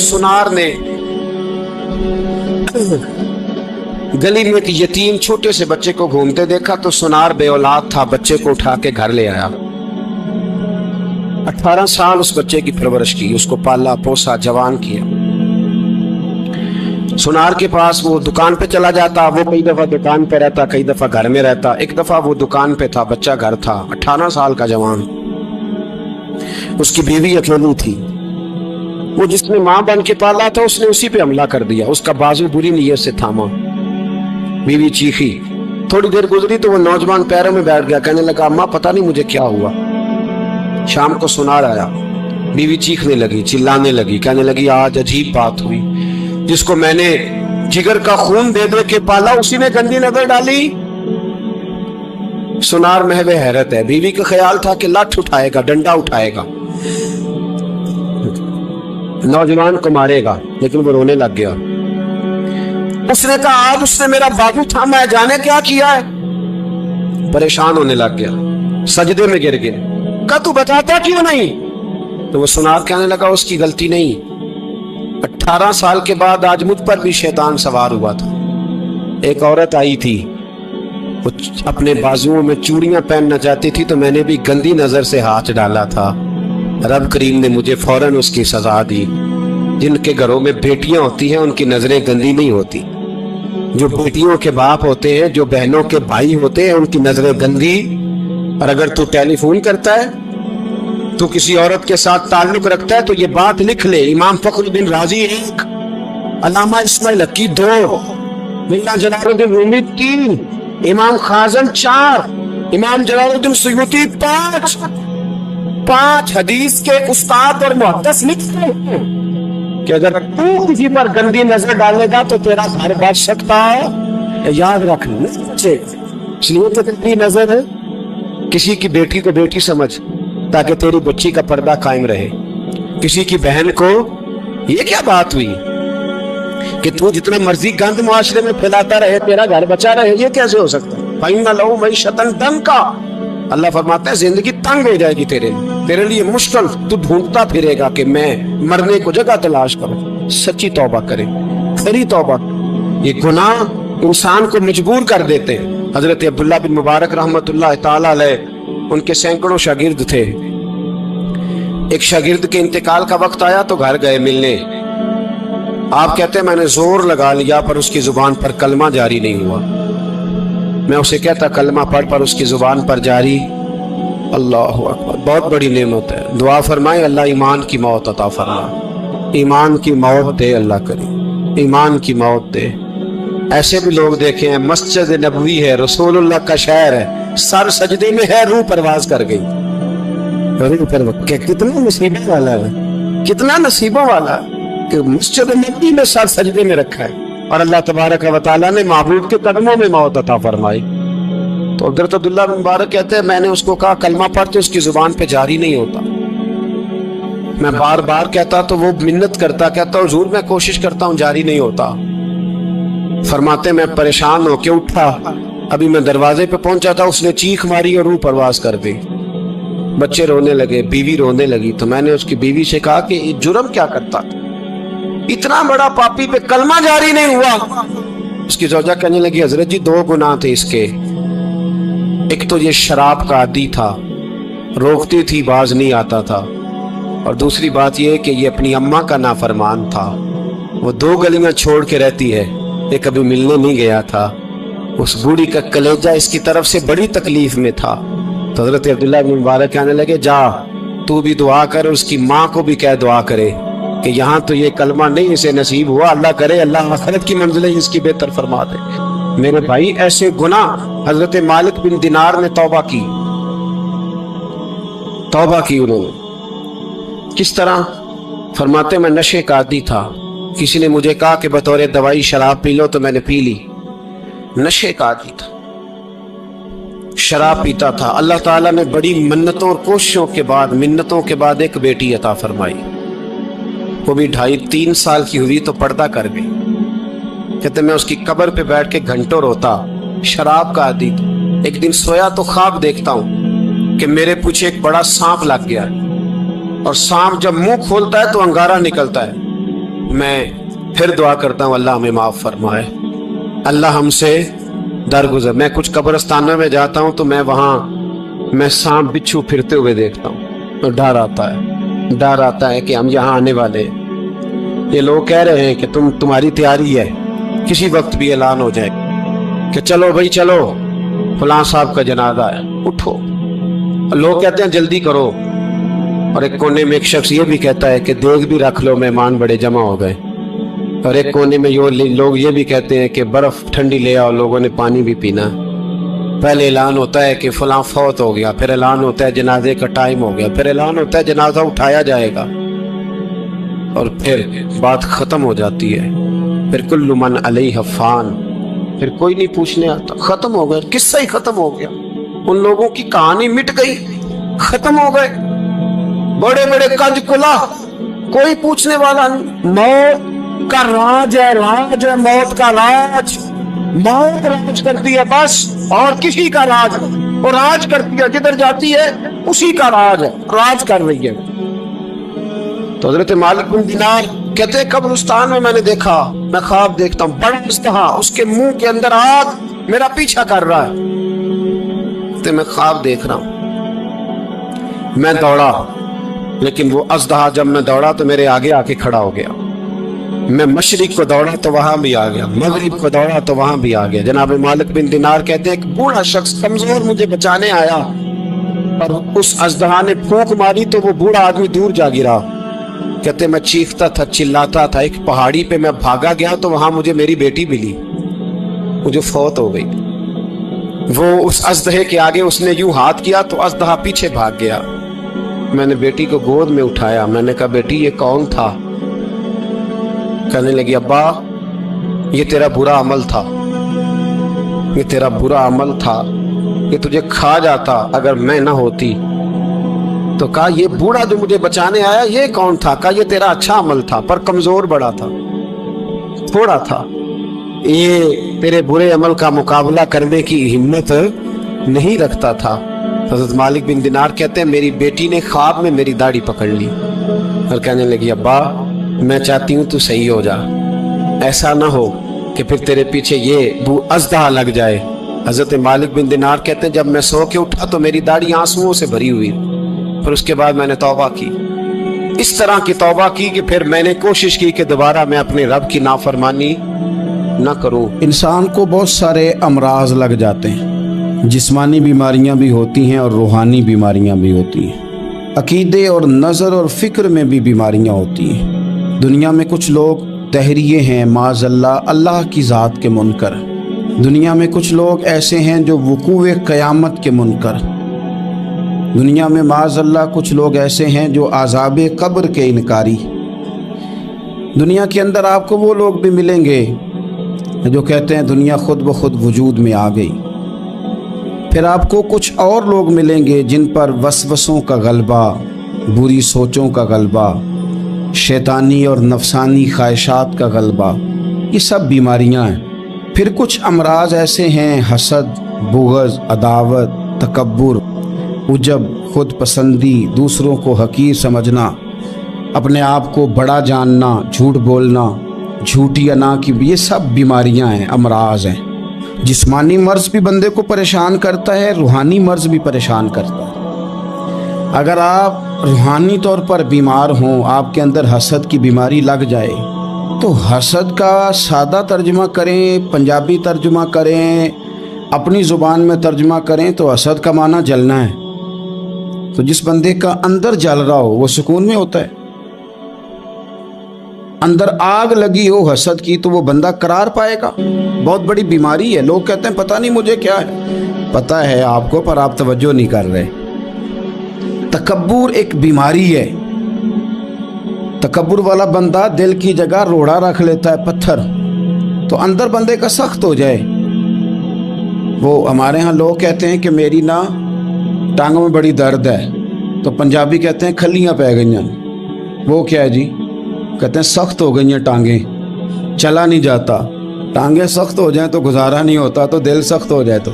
सुनार ने गली में एक यतीम छोटे से बच्चे को घूमते देखा तो सुनार बे औलाद था, बच्चे को उठा के घर ले आया। 18 साल उस बच्चे की परवरिश की, उसको पाला पोसा जवान किया। सुनार के पास वो दुकान पे चला जाता, वो कई दफा दुकान पे रहता, कई दफा घर में रहता। एक दफा वो दुकान पे था, बच्चा घर था, 18 साल का जवान। उसकी बीवी अकेली थी। वो जिसने माँ बन के पाला था उसने उसी पे हमला कर दिया, उसका बाजू बुरी नीयत से थामा। बीवी चीखी, थोड़ी देर गुजरी तो वो नौजवान पैरों में बैठ गया, कहने लगा अम्मा पता नहीं मुझे क्या हुआ। शाम को सुनार आया, बीवी चीखने लगी, चिल्लाने लगी, कहने लगी आज अजीब बात हुई, जिसको मैंने जिगर का खून दे दे के पाला उसी ने गंदी नजर डाली। सुनार महवे हैरत है। बीवी का ख्याल था कि लाठ उठाएगा, डंडा उठाएगा, नौजवान को मारेगा, लेकिन वो रोने लग गया। उसने कहा आज उसने मेरा बाजू थामा है, जाने क्या किया है। परेशान होने लग गया, सजदे में गिर गया। कहा तू बताता क्यों नहीं? तो वो सुनार कहने लगा उसकी गलती नहीं, 18 साल के बाद आज मुझ पर भी शैतान सवार हुआ था। एक औरत आई थी, वो अपने बाजुओं में चूड़ियां पहनना चाहती थी तो मैंने भी गंदी नजर से हाथ डाला था। रब करीम ने मुझे फौरन उसकी सजा दी। जिनके घरों में बेटियां होती हैं उनकी नजरें गंदी नहीं होती, जो बेटियों के बाप होते हैं, जो बहनों के भाई होते हैं, उनकी नजरें गंदी। और अगर तू टेलीफोन करता है, तू किसी औरत के साथ ताल्लुक रखता है तो ये बात लिख ले, इमाम फखरुद्दीन राजी 1, अल्लामा इस्माइल हक्की 2, मुल्ला जलालुद्दीन रूमी 3, इमाम खाजन 4, इमाम जलालुद्दीन सुयूती 5 हदीस के उस्ताद और मुहद्दिस लिखते हैं कि अगर तू किसी पर गंदी नजर डालेगा तो तेरा घर बच सकता है। याद रख ले, इसलिए तो गंदी नजर है, किसी की बेटी को बेटी समझ ताकि तेरी बच्ची का पर्दा कायम रहे। किसी की बहन को, ये क्या बात हुई कि तू जितना मर्जी गंद मुआशरे में फैलाता रहे तेरा घर बचा रहे, ये कैसे हो सकता है? फाइना लहू मईशतन तंका, अल्लाह फरमाता है जिंदगी तंग हो जाएगी तेरे लिए मुश्किल, तू ढूंढता फिरेगा कि मैं मरने को जगह तलाश करूं। सच्ची तौबा करे, खरी तौबा। ये गुनाह इंसान को मजबूर कर देते हैं। हजरत अब्दुल्लाह बिन मुबारक रहमतुल्लाह ताला अलैह, उनके सैकड़ों शागिर्द थे। एक शागिर्द के इंतकाल का वक्त आया तो घर गए मिलने। आप कहते हैं मैंने जोर लगा लिया पर उसकी जुबान पर कलमा जारी नहीं हुआ। मैं उसे कहता कलमा पढ़, पर उसकी जुबान पर जारी। अल्लाह अकबर, बहुत बड़ी नेमत है। दुआ फरमाए अल्लाह ईमान की मौत अता फरमा, ईमान की मौत दे अल्लाह करे, ईमान की मौत दे। ऐसे भी लोग देखे हैं, मस्जिद नबवी है, रसूलुल्लाह का शहर है, सर सजदे में है, रूह परवाज कर गई। कितना नसीबों वाला है, कितना नसीबों वाला कि मस्जिद नबवी में सर सजदे में रखा है और अल्लाह तबारक व तआला ने महबूब के कदमों में मौत अता फरमाई। तो हज़रत अब्दुल्लाह बिन मुबारक कहते हैं मैंने उसको कहा कलमा पढ़, तो उसकी जुबान पे जारी नहीं होता। मैं बार बार कहता तो वो मिन्नत करता, कहता हुजूर मैं कोशिश करता हूँ, जारी नहीं होता। फरमाते मैं परेशान होके उठा, अभी मैं दरवाजे पे पहुंचा था, उसने चीख मारी और रूह परवाज कर दी। बच्चे रोने लगे, बीवी रोने लगी। तो मैंने उसकी बीवी से कहा कि जुर्म क्या करता था, इतना बड़ा पापी पे कलमा जारी नहीं हुआ। उसकी जोजा कहने लगी हजरत जी 2 गुनाह थे इसके, एक तो ये शराब का आदी था, रोकती थी बाज नहीं आता था, और दूसरी बात ये कि ये अपनी अम्मा का नाफरमान था। वो 2 गलियां छोड़ के रहती है, ये कभी मिलने नहीं गया था। उस बूढ़ी का कलेजा इसकी तरफ से बड़ी तकलीफ में था। तो हजरत अब्दुल्लाह बिन मुबारक कहने लगे जा तू भी दुआ कर, उसकी माँ को भी कह दुआ करे कि यहाँ तो ये कलमा नहीं इसे नसीब हुआ, अल्लाह करे अल्लाह आखिरत की मंजिल इसकी बेहतर फरमा दे। मेरे भाई ऐसे गुनाह हजरत मालिक बिन दिनार ने तौबा की उन्होंने। किस तरह? फरमाते मैं नशे का आदी था, किसी ने मुझे कहा कि बतौर दवाई शराब पी लो तो मैंने पी ली। नशे का आदी था, शराब पीता था। अल्लाह ताला ने बड़ी मन्नतों और कोशिशों के बाद, मिन्नतों के बाद एक बेटी अता फरमाई। वो भी 2.5-3 साल की हुई तो पर्दा कर गई। कहते मैं उसकी कब्र पे बैठ के घंटों रोता, शराब का आदी था। एक दिन सोया तो ख्वाब देखता हूँ कि मेरे पीछे एक बड़ा सांप लग गया, और सांप जब मुंह खोलता है तो अंगारा निकलता है। میں پھر دعا کرتا ہوں اللہ ہمیں معاف فرمائے، اللہ ہم سے درگزر۔ میں کچھ قبرستانوں میں جاتا ہوں تو میں وہاں سانپ بچھو پھرتے ہوئے دیکھتا ہوں تو ڈر آتا ہے کہ ہم یہاں آنے والے ہیں۔ یہ لوگ کہہ رہے ہیں کہ تمہاری تیاری ہے، کسی وقت بھی اعلان ہو جائے کہ چلو بھائی چلو فلاں صاحب کا جنازہ ہے، اٹھو۔ لوگ کہتے ہیں جلدی کرو، اور ایک کونے میں ایک شخص یہ بھی کہتا ہے کہ دیگ بھی رکھ لو، مہمان بڑے جمع ہو گئے۔ اور ایک کونے میں لوگ یہ بھی کہتے ہیں کہ برف ٹھنڈی لے آؤ، لوگوں نے پانی بھی پینا۔ پہلے اعلان ہوتا ہے کہ فلاں فوت ہو گیا، پھر اعلان ہوتا ہے جنازے کا ٹائم ہو گیا، پھر اعلان ہوتا ہے جنازہ اٹھایا جائے گا، اور پھر بات ختم ہو جاتی ہے۔ پھر کل من علیہ فان، پھر کوئی نہیں پوچھنے آتا، ختم ہو گیا، قصہ ہی ختم ہو گیا، ان لوگوں کی کہانی مٹ گئی، ختم ہو گئے، بڑے بڑے کنج کلا، کوئی پوچھنے والا نہیں۔ موت کا راج ہے، موت کا راج، موت راج کرتی ہے بس، اور کسی کا راج نہیں، وہ راج کرتی ہے، جدھر جاتی ہے اسی کا راج ہے، راج کر رہی ہے۔ تو حضرت مالک بن دینار کہتے ہیں قبرستان میں نے دیکھا، میں خواب دیکھتا ہوں، بڑا مستحا، اس کے منہ کے اندر آگ میرا پیچھا کر رہا ہے، تو میں خواب دیکھ رہا ہوں۔ میں دوڑا، لیکن وہ اژدہا جب میں دوڑا تو میرے آگے آ کے کھڑا ہو گیا۔ میں مشرق کو دوڑا تو وہاں بھی آ گیا، مغرب کو دوڑا تو وہاں بھی آ گیا۔ جناب مالک بن دینار کہتے ہیں کہ بوڑھا شخص کمزور مجھے بچانے آیا، اور اس اژدہا نے پھونک ماری تو وہ بوڑھا آدمی دور جا گرا۔ کہتے میں چیختا تھا، چلاتا تھا، ایک پہاڑی پہ میں بھاگا گیا تو وہاں مجھے میری بیٹی ملی، وہ جو فوت ہو گئی۔ وہ اس اژدہے کے آگے اس نے یوں ہاتھ کیا تو اژدہا پیچھے بھاگ گیا۔ میں نے بیٹی کو گود میں اٹھایا، میں نے کہا بیٹی یہ کون تھا؟ کہنے لگی ابا یہ تیرا برا عمل تھا، یہ تیرا برا عمل تھا، یہ تجھے کھا جاتا اگر میں نہ ہوتی۔ تو کہا یہ بوڑھا جو مجھے بچانے آیا یہ کون تھا؟ کہا یہ تیرا اچھا عمل تھا، پر کمزور بڑا تھا، تھوڑا تھا، یہ تیرے برے عمل کا مقابلہ کرنے کی ہمت نہیں رکھتا تھا۔ حضرت مالک بن دینار کہتے ہیں میری بیٹی نے خواب میں میری داڑھی پکڑ لی اور کہنے لگی ابا میں چاہتی ہوں تو صحیح ہو جا، ایسا نہ ہو کہ پھر تیرے پیچھے یہ اژدہا لگ جائے۔ حضرت مالک بن دینار کہتے ہیں جب میں سو کے اٹھا تو میری داڑھی آنسوؤں سے بھری ہوئی، پھر اس کے بعد میں نے توبہ کی، اس طرح کی توبہ کی کہ پھر میں نے کوشش کی کہ دوبارہ میں اپنے رب کی نافرمانی نہ کروں۔ انسان کو بہت سارے امراض لگ جاتے ہیں، جسمانی بیماریاں بھی ہوتی ہیں اور روحانی بیماریاں بھی ہوتی ہیں، عقیدے اور نظر اور فکر میں بھی بیماریاں ہوتی ہیں۔ دنیا میں کچھ لوگ دہریے ہیں معاذ اللہ کی ذات کے منکر، دنیا میں کچھ لوگ ایسے ہیں جو وقوع قیامت کے منکر، دنیا میں معاذ اللہ کچھ لوگ ایسے ہیں جو عذاب قبر کے انکاری۔ دنیا کے اندر آپ کو وہ لوگ بھی ملیں گے جو کہتے ہیں دنیا خود بخود وجود میں آ گئی۔ پھر آپ کو کچھ اور لوگ ملیں گے جن پر وسوسوں کا غلبہ، بری سوچوں کا غلبہ، شیطانی اور نفسانی خواہشات کا غلبہ، یہ سب بیماریاں ہیں۔ پھر کچھ امراض ایسے ہیں، حسد، بغض، عداوت، تکبر، عجب، خود پسندی، دوسروں کو حقیر سمجھنا، اپنے آپ کو بڑا جاننا، جھوٹ بولنا، جھوٹی انا کی، یہ سب بیماریاں ہیں، امراض ہیں۔ جسمانی مرض بھی بندے کو پریشان کرتا ہے، روحانی مرض بھی پریشان کرتا ہے۔ اگر آپ روحانی طور پر بیمار ہوں، آپ کے اندر حسد کی بیماری لگ جائے تو حسد کا سادہ ترجمہ کریں، پنجابی ترجمہ کریں، اپنی زبان میں ترجمہ کریں تو حسد کا معنی جلنا ہے۔ تو جس بندے کا اندر جل رہا ہو وہ سکون میں ہوتا ہے، اندر آگ لگی ہو حسد کی تو وہ بندہ قرار پائے گا۔ بہت بڑی بیماری ہے، لوگ کہتے ہیں پتہ نہیں مجھے کیا ہے، پتہ ہے آپ کو پر آپ توجہ نہیں کر رہے۔ تکبر ایک بیماری ہے، تکبر والا بندہ دل کی جگہ روڑا رکھ لیتا ہے، پتھر، تو اندر بندے کا سخت ہو جائے۔ وہ ہمارے ہاں لوگ کہتے ہیں کہ میری نا ٹانگوں میں بڑی درد ہے، تو پنجابی کہتے ہیں کھلیاں پہ گئی ہیں۔ وہ کیا ہے جی؟ کہتے ہیں سخت ہو گئی ہیں ٹانگیں، چلا نہیں جاتا۔ ٹانگیں سخت ہو جائیں تو گزارا نہیں ہوتا، تو دل سخت ہو جائے تو۔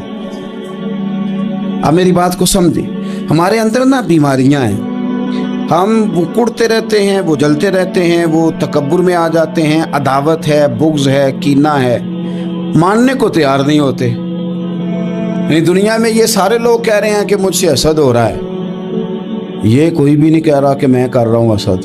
اب میری بات کو سمجھیں، ہمارے اندر نا بیماریاں ہیں، हम वो कुड़ते रहते हैं, वो जलते रहते हैं, वो तकब्बुर में आ जाते हैं, अदावत है, बुग़्ज़ है, कीना है, मानने को तैयार नहीं होते। नहीं, दुनिया में ये सारे लोग कह रहे हैं कि मुझसे हसद हो रहा है, ये कोई भी नहीं कह रहा कि मैं कर रहा हूँ हसद।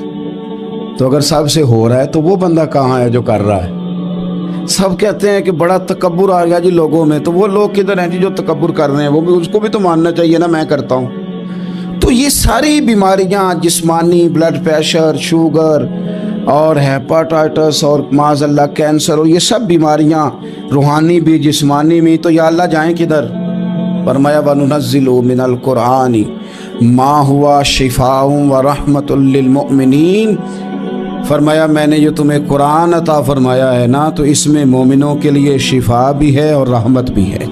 तो अगर सब से हो रहा है तो वो बंदा कहाँ है जो कर रहा है? सब कहते हैं कि बड़ा तकब्बुर आ गया जी लोगों में, तो वो लोग किधर हैं जी जो तकब्बुर कर रहे हैं? वो भी, उसको भी तो मानना चाहिए ना मैं करता हूँ। तो ये सारी बीमारियाँ, जिस्मानी, ब्लड प्रेशर, शुगर और हेपाटाइटिस और माज़अल्लाह कैंसर, और ये सब बीमारियाँ रूहानी भी जिस्मानी भी, तो या अल्लाह जाएँ किधर? फरमाया वनुनज़्ज़िलु मिनल कुरआनी मा हुआ शिफ़ाउन व रहमतुल लिल मुमिनीन। फरमाया मैंने जो तुम्हें कुरान अता फरमाया है ना, तो इसमें मोमिनों के लिए शिफा भी है और रहमत भी है।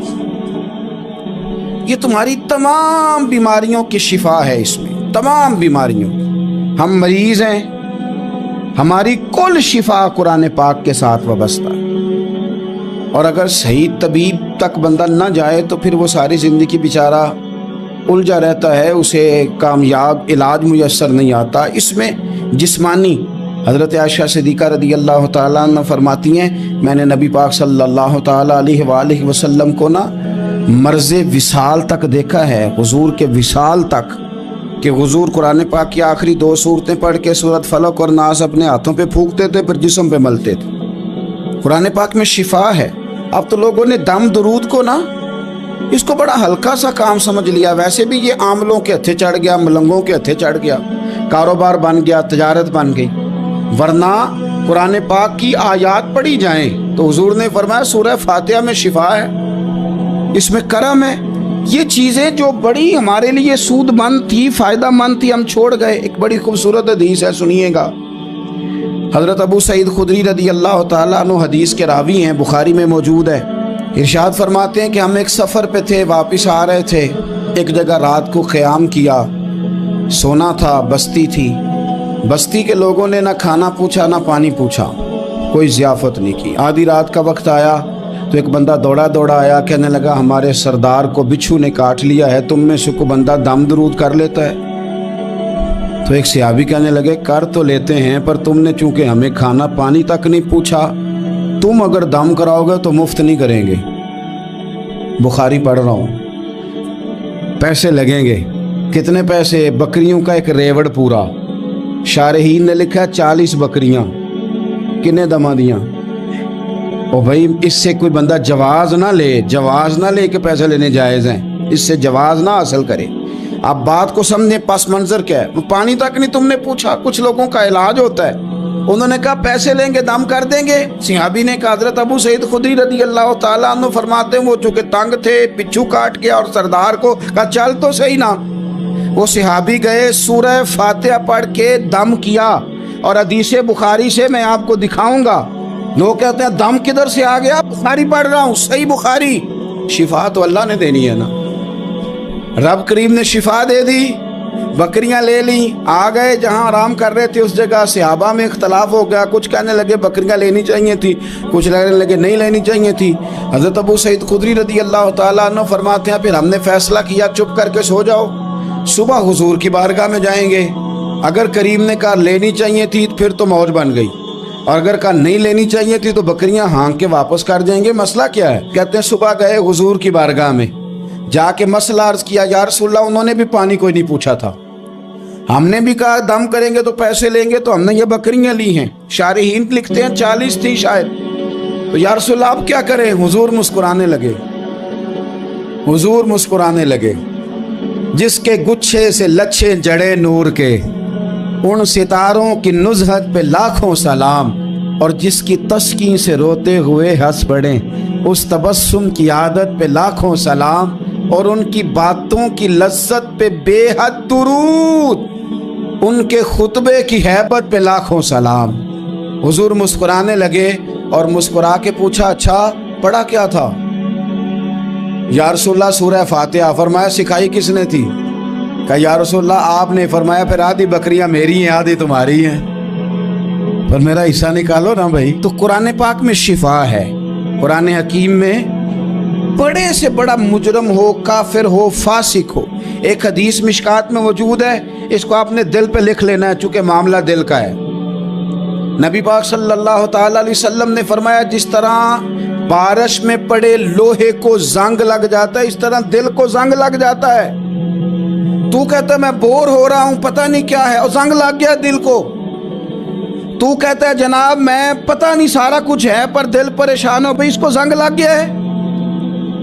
ये तुम्हारी तमाम बीमारियों की शिफा है इसमें, तमाम बीमारियों। हम मरीज हैं, हमारी कुल शिफा कुरान पाक के साथ वाबस्ता है। और अगर सही तबीब तक बंदा ना जाए तो फिर वो सारी ज़िंदगी बेचारा उलझा रहता है, उसे कामयाब इलाज मुयस्सर नहीं आता। इसमें जिस्मानी, हज़रत आयशा सिद्दीक़ा रज़ी अल्लाह ताला अन्हा फरमाती हैं, मैंने नबी पाक सल्लल्लाहु ताला अलैहि वसल्लम को ना मर्ज़ विसाल तक देखा है, हुज़ूर के विसाल तक, कि हुज़ूर कुरान पाक की आखिरी 2 सूरतें पढ़ के सूरत फलक और नास अपने हाथों पे फूंकते थे, फिर जिस्म पे मलते थे। कुरान पाक में शिफा है। अब तो लोगों ने दम दरूद को ना इसको बड़ा हल्का सा काम समझ लिया। वैसे भी ये आमलों के हथे चढ़ गया, मलंगों के हथे चढ़ गया, कारोबार बन गया, तजारत बन गई। वरना कुरान पाक की आयात पढ़ी जाएं तो हुजूर ने फरमाया सूरह फातिहा में शिफा है, इसमें करम है। ये चीज़ें जो बड़ी हमारे लिए सूदमंद थी, फ़ायदामंद थी, हम छोड़ गए। एक बड़ी खूबसूरत हदीस है, सुनिएगा। हज़रत अबू सईद खुदरी रज़ी अल्लाह ताला अन्हु हदीस के रावी हैं, बुखारी में मौजूद है। इरशाद फरमाते हैं कि हम एक सफ़र पे थे, वापस आ रहे थे, एक जगह रात को क़याम किया, सोना था, बस्ती थी। बस्ती के लोगों ने ना खाना पूछा ना पानी पूछा, कोई ज़ियाफ़त नहीं की। आधी रात का वक्त आया तो एक बंदा दौड़ा दौड़ा आया, कहने लगा हमारे सरदार को बिच्छू ने काट लिया है, तुम में से कोई बंदा दम दरूद कर लेता है? तो एक सहाबी कहने लगे कर तो लेते हैं, पर तुमने चूँकि हमें खाना पानी तक नहीं पूछा, तुम अगर दम कराओगे तो मुफ्त नहीं करेंगे। बुखारी पढ़ रहा हूँ। पैसे लगेंगे। कितने पैसे? बकरियों का एक रेवड़ पूरा। शारहीन ने लिखा 40 बकरियां। किन्ने दमा दियां? ओ भाई, इससे कोई बंदा जवाज ना ले के पैसे लेने जायज़ हैं, इससे जवाज ना हासिल करे। आप बात को समझे, पस मंजर क्या है। पानी तक नहीं तुमने पूछा। कुछ लोगों का इलाज होता है, उन्होंने कहा पैसे लेंगे, दम कर देंगे। सहाबी ने कहा, हज़रत अबू सईद खुदरी रज़ी अल्लाह ताला अन्हु फरमाते हैं वो चूँकि तंग थे, पिच्छू काट के, और सरदार को कहा चल तो सही ना। वो सहाबी गए, सूरह फातिहा पढ़ के दम किया, और हदीस बुखारी से मैं आपको दिखाऊंगा। लोग कहते हैं दम किधर से आ गया? बुखारी पढ़ रहा हूँ, सही बुखारी। शिफा तो अल्लाह ने देनी है ना, रब करीम ने शिफा दे दी। बकरियां ले ली, आ गए जहां आराम कर रहे थे उस जगह। सहाबा में इख्तलाफ हो गया, कुछ कहने लगे बकरियां लेनी चाहिए थी, कुछ कहने लगे नहीं लेनी चाहिए थी। हज़रत अबू सईद खुदरी रज़ी अल्लाह ताला अन्हु फरमाते हैं फिर हमने फैसला किया चुप करके सो जाओ, सुबह हुजूर की बारगाह में जाएंगे। अगर करीम ने कहा लेनी चाहिए थी फिर तो मौज बन गई, और अगर कहा नहीं लेनी चाहिए थी तो बकरियां हाँक के वापस कर जाएंगे। मसला क्या है? कहते हैं सुबह गए हुजूर की बारगाह में, जाके मसला अर्ज किया, या रसूलल्लाह उन्होंने भी पानी कोई नहीं पूछा था, हमने भी कहा दम करेंगे तो पैसे लेंगे, तो हमने ये बकरियां ली हैं। शारहीन लिखते हैं 40 थी शायद। तो या रसूलल्लाह अब क्या करें? हुजूर मुस्कुराने लगे। हुजूर मुस्कुराने लगे। जिसके गुच्छे से लच्छे जड़े नूर के, उन सितारों की नुज़हत पे लाखों सलाम, और जिसकी तस्कीन से रोते हुए हंस पड़े, उस तबस्सुम की आदत पे लाखों सलाम, और उनकी बातों की लज्जत पे बेहद दुरूद, उनके खुतबे की हैबत पे लाखों सलाम। हुजूर मुस्कुराने लगे और मुस्कुरा के पूछा अच्छा पढ़ा क्या था? या रसूलल्लाह सूरह फातिहा। फरमाया सिखाई किसने थी? कहा या रसूलल्लाह आपने। फरमाया फिर आधी बकरियां मेरी हैं आधी तुम्हारी हैं, पर मेरा हिस्सा निकालो ना भाई। तो कुरान पाक में शिफा है। कुरान हकीम में बड़े से बड़ा मुजरम हो, काफिर हो, फासिक हो, एक हदीस मिशकात में मौजूद है इसको आपने दिल पे लिख लेना है, चूंकि मामला दिल का है। नबी पाक सल्लल्लाहु ताला अलैहि वसल्लम ने फरमाया, जिस तरह बारिश में पड़े लोहे को जंग लग जाता है, इस तरह दिल को जंग लग जाता है। तू कहता है मैं बोर हो रहा हूं, पता नहीं क्या है, और जंग लग गया दिल को। तू कहता है जनाब मैं पता नहीं सारा कुछ है पर दिल परेशान हो, भाई इसको जंग लग गया है।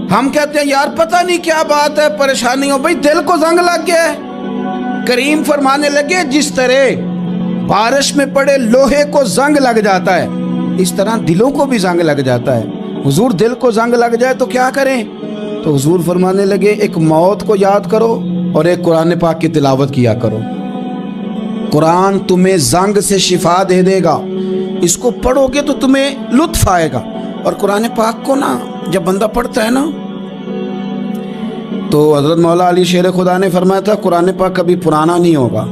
हम कहते हैं यार पता नहीं क्या बात है, परेशानी हो, भाई दिल को जंग लग गया है। करीम फरमाने लगे, जिस तरह बारिश में पड़े लोहे को जंग लग जाता है, इस तरह दिलों को भी जंग लग जाता है। हुजूर दिल को जंग लग जाए तो क्या करें? तो हुजूर फरमाने लगे, एक मौत को याद करो और एक कुरान पाक की तिलावत किया करो। कुरान तुम्हें जंग से शिफा दे देगा, इसको पढ़ोगे तो तुम्हें लुत्फ आएगा। और कुरान पाक को ना जब बंदा पढ़ता है ना, तो हजरत मौला अली शेर खुदा ने फरमाया था, कुरान पाक कभी पुराना नहीं होगा।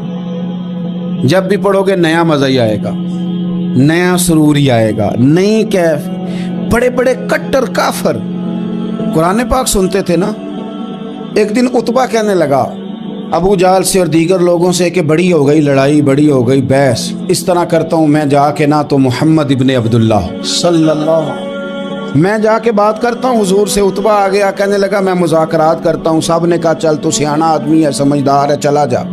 जब भी पढ़ोगे नया मज़ा ही आएगा, नया सुरूर ही आएगा, नई कैफ। बड़े बड़े कट्टर काफर कुरान पाक सुनते थे ना। एक दिन उतबा कहने लगा अबू जाल से और दीगर लोगों से कि बड़ी हो गई लड़ाई, बड़ी हो गई बहस, इस तरह करता हूँ मैं जाके ना तो मोहम्मद इब्ने अब्दुल्लाह सल्लल्लाहु, मैं जाके बात करता हूँ हुजूर से। उतबा आ गया, कहने लगा मैं मुज़ाकरात करता हूँ। सब ने कहा चल तू सियाना आदमी है, समझदार है, चला जा।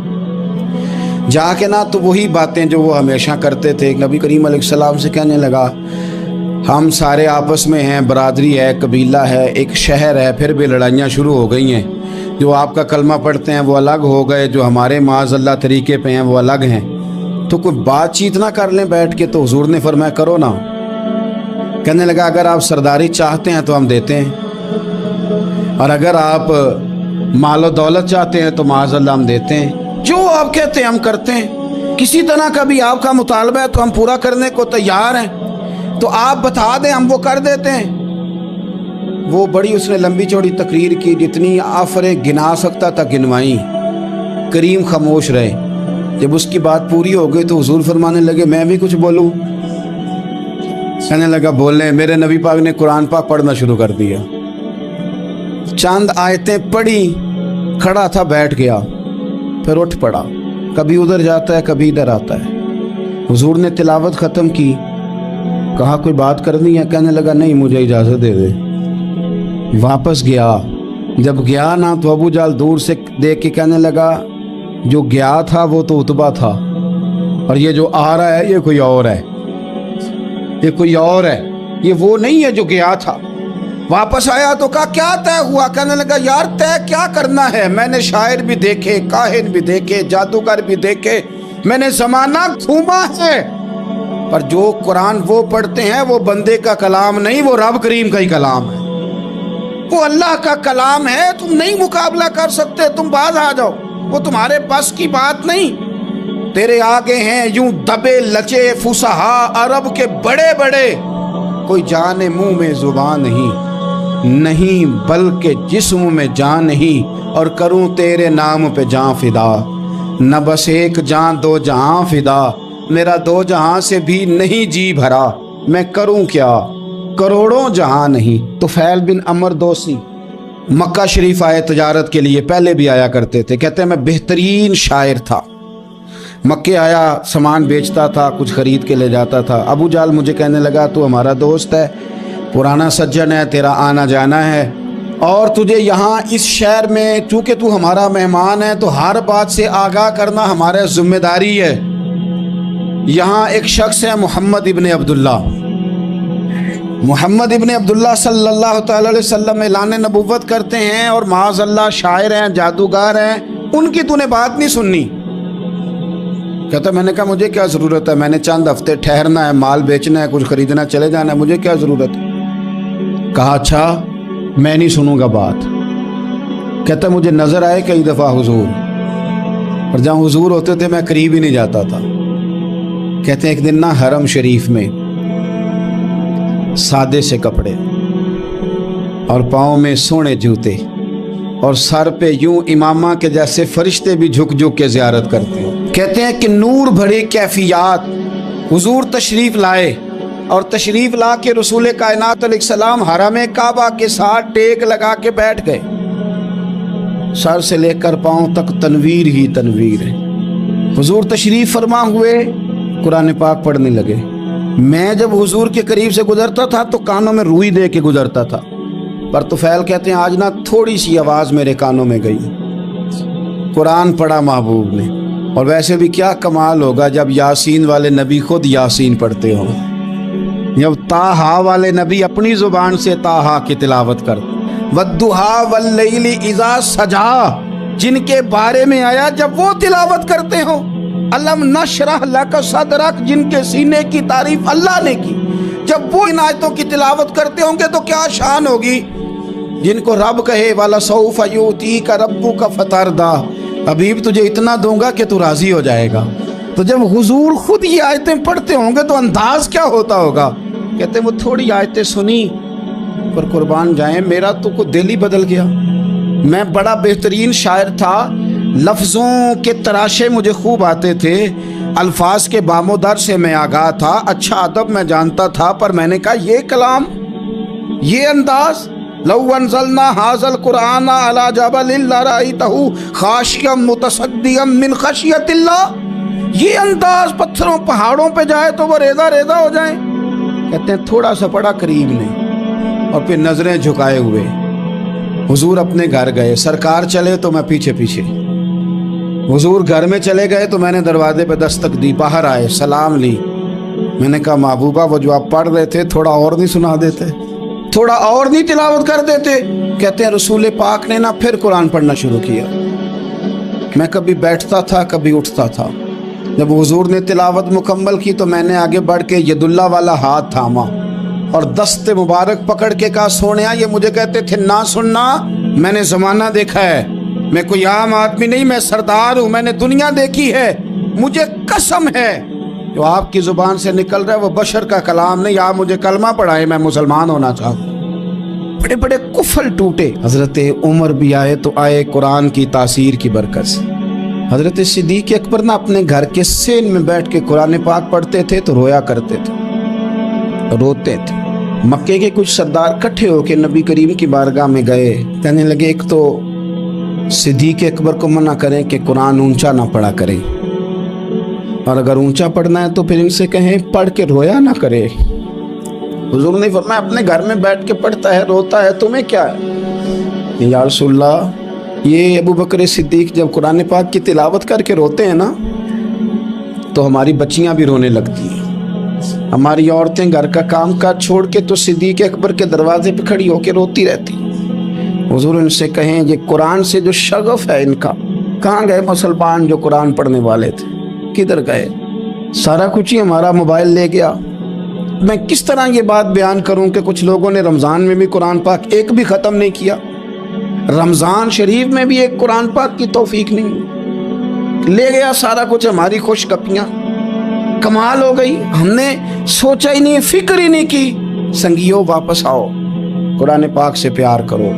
जाके ना तो वही बातें जो वो हमेशा करते थे। नबी करीम अलैहिस्सलाम से कहने लगा, हम सारे आपस में हैं, बरादरी है, कबीला है, एक शहर है, फिर भी लड़ाइयाँ शुरू हो गई हैं। जो आपका कलमा पढ़ते हैं वो अलग हो गए, जो हमारे माज़अल्लाह तरीके पे हैं वो अलग हैं। तो कोई बातचीत ना कर लें बैठ के? तो हुजूर ने फरमाया करो ना। कहने लगा अगर आप सरदारी चाहते हैं तो हम देते हैं, और अगर आप मालो दौलत चाहते हैं तो माज़अल्लाह हम देते हैं। जो आप कहते हैं हम करते हैं। किसी तरह का भी आपका मुतालबा है तो हम पूरा करने को तैयार हैं, तो आप बता दें हम वो कर देते हैं। वो बड़ी उसने लंबी चौड़ी तकरीर की, जितनी आफरें गिना सकता था गिनवाई। करीम खामोश रहे। जब उसकी बात पूरी हो गई तो हुजूर फरमाने लगे मैं भी कुछ बोलूं? कहने लगा बोले। मेरे नबी पाक ने कुरान पाक पढ़ना शुरू कर दिया। चंद आयतें पढ़ी, खड़ा था, बैठ गया, फिर उठ पड़ा। कभी उधर जाता है, कभी इधर आता है। हुजूर ने तिलावत ख़त्म की, कहा कोई बात करनी है? कहने लगा नहीं, मुझे इजाज़त दे दे। वापस गया। जब गया ना तो अबू जाल दूर से देख के कहने लगा जो गया था वो तो उतबा था, और ये जो आ रहा है ये कोई और है, ये कोई और है, ये वो नहीं है जो गया था। वापस आया तो कहा क्या तय हुआ? कहने लगा यार तय क्या करना है, मैंने शायर भी देखे, काहिन भी देखे, जादूगर भी देखे, मैंने जमाना घूमा है, पर जो कुरान वो पढ़ते हैं वो बंदे का कलाम नहीं, वो रब करीम का ही कलाम है, वो अल्लाह का कलाम है। तुम नहीं मुकाबला कर सकते, तुम बाज आ जाओ, वो तुम्हारे बस की बात नहीं। तेरे आगे हैं यूं दबे लचे फुसहा अरब के बड़े बड़े, कोई जाने मुंह में जुबान नहीं बल्कि जिस्म में जान नहीं, और करूं तेरे नाम पे जान फिदा। न बस एक जान दो जहां फिदा, मेरा दो जहां से भी नहीं जी भरा, मैं करूं क्या करोड़ों जहां नहीं। तो फैल बिन अमर दोसी मक्का शरीफ आए तजारत के लिए, पहले भी आया करते थे। कहते हैं मैं बेहतरीन शायर था, मक्के आया सामान बेचता था, कुछ खरीद के ले जाता था। अबू जाल मुझे कहने लगा तू हमारा दोस्त है, पुराना सज्जन है, तेरा आना जाना है, और तुझे यहाँ इस शहर में चूँकि तू हमारा मेहमान है तो हर बात से आगाह करना हमारा जिम्मेदारी है। यहाँ एक शख्स है मोहम्मद इब्ने अब्दुल्ला, मोहम्मद इब्ने अब्दुल्ला सल्लल्लाहु अलैहि वसल्लम ऐलान नबुव्वत करते हैं और माज़अल्लाह शायर हैं, जादूगर हैं, उनकी तूने बात नहीं सुननी। कहता मैंने कहा मुझे क्या ज़रूरत है, मैंने चंद हफ्ते ठहरना है, माल बेचना है, कुछ खरीदना, चले जाना है, मुझे क्या ज़रूरत है। कहा अच्छा मैं नहीं सुनूंगा बात। कहता मुझे नज़र आए कई दफ़ा हुजूर, और जहाँ हुजूर होते थे मैं करीब ही नहीं जाता था। कहते हैं एक दिन ना हरम शरीफ में सादे से कपड़े और पाँव में सोने जूते और सर पे यूं इमामा के जैसे फरिश्ते भी झुक झुक के ज़ियारत करते हैं। कहते हैं कि नूर भरी कैफियत हुजूर तशरीफ़ लाए, और तशरीफ़ ला के रसूल कायनात अलैहिस्सलाम हरम काबा के साथ टेक लगा के बैठ गए। सर से लेकर पाँव तक तनवीर ही तनवीर है। हुजूर तशरीफ फरमा हुए, कुरान पाक पढ़ने लगे। मैं जब हुजूर के करीब से गुजरता था तो कानों में रुई दे के गुजरता था, पर तुफैल कहते हैं आज ना थोड़ी सी आवाज़ मेरे कानों में गई, कुरान पढ़ा महबूब ने। और वैसे भी क्या कमाल होगा जब यासीन वाले नबी खुद यासीन पढ़ते हो, जब ताहा वाले नबी अपनी ज़ुबान से ताहा की तिलावत करते, वद्दुहा वल्लैली इज़ा सजा, जिनके बारे में आया जब वो तिलावत करते हो, अलम नशरह लका सदरक, जिनके सीने की तारीफ अल्लाह ने की, जब वो इन आयतों की तिलावत करते होंगे तो क्या शान होगी। जिनको रब कहे वाला सौफ युतीका रब्बुका फतरदा, हबीब तुझे इतना दूंगा कि तू राजी हो जाएगा। तो जब हुजूर खुद ये आयतें पढ़ते होंगे तो अंदाज क्या होता होगा। कहते वो थोड़ी आयतें सुनी पर कुर्बान जाए मेरा तो को दिल ही बदल गया। मैं बड़ा बेहतरीन शायर था, लफ्ज़ों के तराशे मुझे खूब आते थे, अल्फाज के बामोदर से मैं आगाह था, अच्छा अदब मैं जानता था, पर मैंने कहा ये कलाम, ये अंदाज, लौ अनज़लना हाज़ल कुरान अला जबलिन लरअयतहु खाशियम मुतसद्दियम मिन खशियतिल्लाह, ये अंदाज पत्थरों पहाड़ों पे जाए तो वो रेजा रेजा हो जाए। कहते हैं थोड़ा सा पड़ा करीब ने और फिर नजरें झुकाए हुए हुजूर अपने घर गए। सरकार चले तो मैं पीछे पीछे, हुजूर घर में चले गए तो मैंने दरवाजे पे दस्तक दी, बाहर आए, सलाम ली। मैंने कहा महबूबा वो जो आप पढ़ रहे थे थोड़ा और नहीं सुना देते, थोड़ा और नहीं तिलावत कर देते। कहते हैं रसूल पाक ने ना फिर कुरान पढ़ना शुरू किया। मैं कभी बैठता था कभी उठता था, जब हुजूर ने तिलावत मुकम्मल की तो मैंने आगे बढ़ के यदुल्ला वाला हाथ थामा और दस्ते मुबारक पकड़ के कहा सोनिया, ये मुझे कहते थे ना सुनना, मैंने ज़माना देखा है, मैं कोई आम आदमी नहीं, मैं सरदार हूँ, मैंने दुनिया देखी है, मुझे कसम है जो आपकी ज़ुबान से निकल रहा है वो बशर का कलाम नहीं, आप मुझे कलमा पढ़ाए, मैं मुसलमान होना चाहता हूँ। बड़े बड़े कुफल टूटे। हज़रत उमर भी आए तो आए कुरान की तासीर की बरकत से। हज़रत सिद्दीक़ अकबर ना अपने घर के सेन में बैठ के कुरान पाक पढ़ते थे तो रोया करते थे, रोते थे। मक्के के कुछ सरदार इकट्ठे होकर नबी करीम की बारगाह में गए, कहने लगे एक तो सिद्दीक़ अकबर को मना करें कि कुरान ऊंचा ना पढ़ा करें, और अगर ऊंचा पढ़ना है तो फिर इनसे कहें पढ़ के रोया ना करे। हुजूर ने फरमाया अपने घर में बैठ के पढ़ता है रोता है, तुम्हें क्या है। या रसूलल्लाह, ये अबू बकर सिद्दीक़ जब कुरान पाक की तिलावत करके रोते हैं ना तो हमारी बच्चियां भी रोने लगती हैं, हमारी औरतें घर का काम काज छोड़ के तो सिद्दीक़ अकबर के दरवाजे पे खड़ी होकर रोती रहती। हुजूर इनसे कहें ये कुरान से जो शगफ है इनका, कहाँ गए मुसलमान जो कुरान पढ़ने वाले थे, किधर गए। सारा कुछ ही हमारा मोबाइल ले गया। मैं किस तरह ये बात बयान करूं कि कुछ लोगों ने रमज़ान में भी कुरान पाक एक भी ख़त्म नहीं किया, रमज़ान शरीफ में भी एक कुरान पाक की तौफीक नहीं, ले गया सारा कुछ, हमारी खुशगपियाँ। कमाल हो गई, हमने सोचा ही नहीं, फिक्र ही नहीं की। संगियों वापस आओ, कुरान पाक से प्यार करो,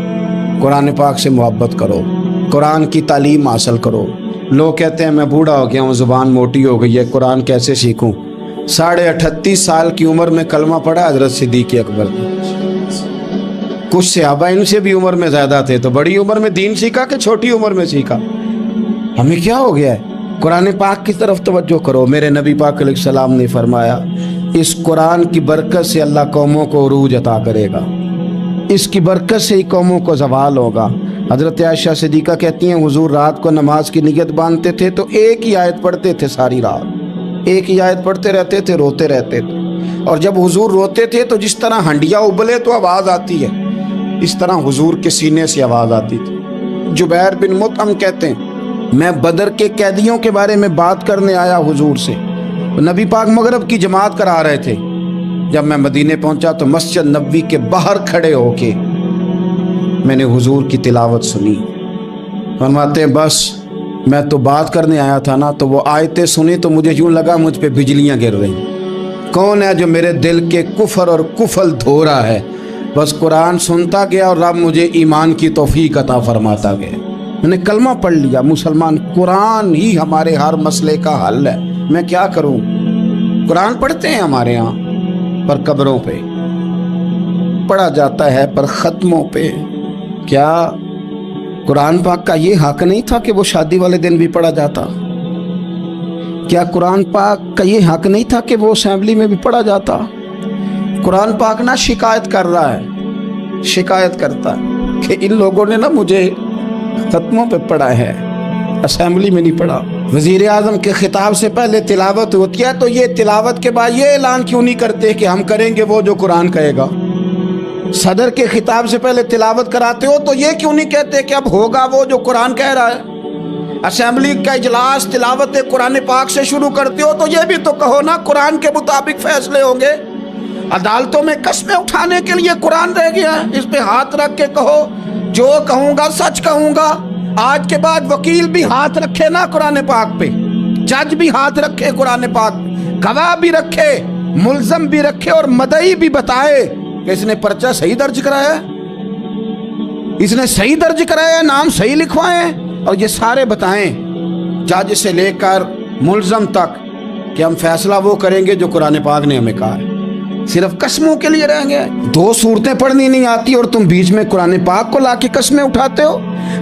कुरान पाक से मोहब्बत करो, कुरान की तालीम हासिल करो। लोग कहते हैं मैं बूढ़ा हो गया हूँ, ज़ुबान मोटी हो गई है, कुरान कैसे सीखूं। 38.5 साल की उम्र में कलमा पढ़ा हज़रत सिद्दीक़ अकबर ने। कुछ सहाबा इनसे भी उम्र में ज़्यादा थे, तो बड़ी उम्र में दीन सीखा कि छोटी उम्र में सीखा। हमें क्या हो गया है, कुरान पाक की तरफ तवज्जो करो। मेरे नबी पाक अलैहिस्सलाम ने फरमाया इस कुरान की बरकत से अल्लाह कौमों को उरूज अता करेगा, इसकी बरकत से ही कौमों को ज़वाल होगा। हज़रत आयशा सिद्दीक़ा कहती हैं हुजूर रात को नमाज की नियत बांधते थे तो एक ही आयत पढ़ते थे सारी रात, एक ही आयत पढ़ते रहते थे, रोते रहते थे। और जब हुजूर रोते थे तो जिस तरह हंडिया उबले तो आवाज़ आती है, इस तरह हुजूर के सीने से आवाज़ आती थी। जुबैर बिन मुतअम कहते हैं मैं बदर के कैदियों के बारे में बात करने आया हुजूर से, नबी पाक मगरब की जमात करा रहे थे। जब मैं मदीने पहुंचा तो मस्जिद नबवी के बाहर खड़े होके मैंने हुजूर की तिलावत सुनी। फरमाते हैं बस मैं तो बात करने आया था ना, तो वो आयतें सुनी तो मुझे यूँ लगा मुझ पे बिजलियाँ गिर रही। कौन है जो मेरे दिल के कुफर और कुफल धो रहा है। बस कुरान सुनता गया और रब मुझे ईमान की तौफीक अता फरमाता गया। मैंने कलमा पढ़ लिया, मुसलमान, कुरान ही हमारे हर मसले का हल है। मैं क्या करूं। कुरान पढ़ते हैं हमारे यहाँ पर कब्रों पे पढ़ा जाता है, पर ख़त्मों पे क्या कुरान पाक का ये हक नहीं था कि वो शादी वाले दिन भी पढ़ा जाता। क्या कुरान पाक का ये हक नहीं था कि वो असेंबली में भी पढ़ा जाता? कुरान पाक ना शिकायत कर रहा है, शिकायत करता है कि इन लोगों ने ना मुझे खत्मों पे पढ़ा है, असेंबली में नहीं पढ़ा। वजीर आजम के खिताब से पहले तिलावत होती है, तो ये तिलावत के बाद ये ऐलान क्यों नहीं करते कि हम करेंगे वो जो कुरान कहेगा? सदर के खिताब से पहले तिलावत कराते हो तो ये क्यों नहीं कहते कि अब होगा वो जो कुरान कह रहा है? असेंबली का इजलास तिलावत कुरान पाक से शुरू करते हो तो ये भी तो कहो ना कुरान के मुताबिक फैसले होंगे। अदालतों में कस्में उठाने के लिए कुरान रह गया है, इस पे हाथ रख के कहो जो कहूंगा सच कहूंगा। आज के बाद वकील भी हाथ रखे ना कुरान पाक पे, जज भी हाथ रखे कुरान पाक, गवाह भी रखे, मुल्जम भी रखे और मदई भी बताए कि इसने पर्चा सही दर्ज कराया है, इसने सही दर्ज कराया है, नाम सही लिखवाए, और ये सारे बताएं जज से लेकर मुल्जम तक कि हम फैसला वो करेंगे जो कुरान पाक ने हमें कहा है। सिर्फ कस्मों के लिए रहेंगे। दो सूरतें पढ़नी नहीं आती और तुम बीच में कुरान पाक को लाके कस्में उठाते हो।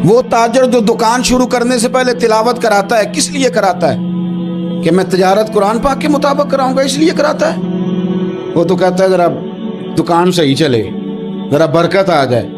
वो ताजर जो दुकान शुरू करने से पहले तिलावत कराता है, किस लिए कराता है? कि मैं तजारत कुरान पाक के मुताबिक कराऊंगा, इसलिए कराता है। वो तो कहता है जरा दुकान सही चले, जरा बरकत आ जाए,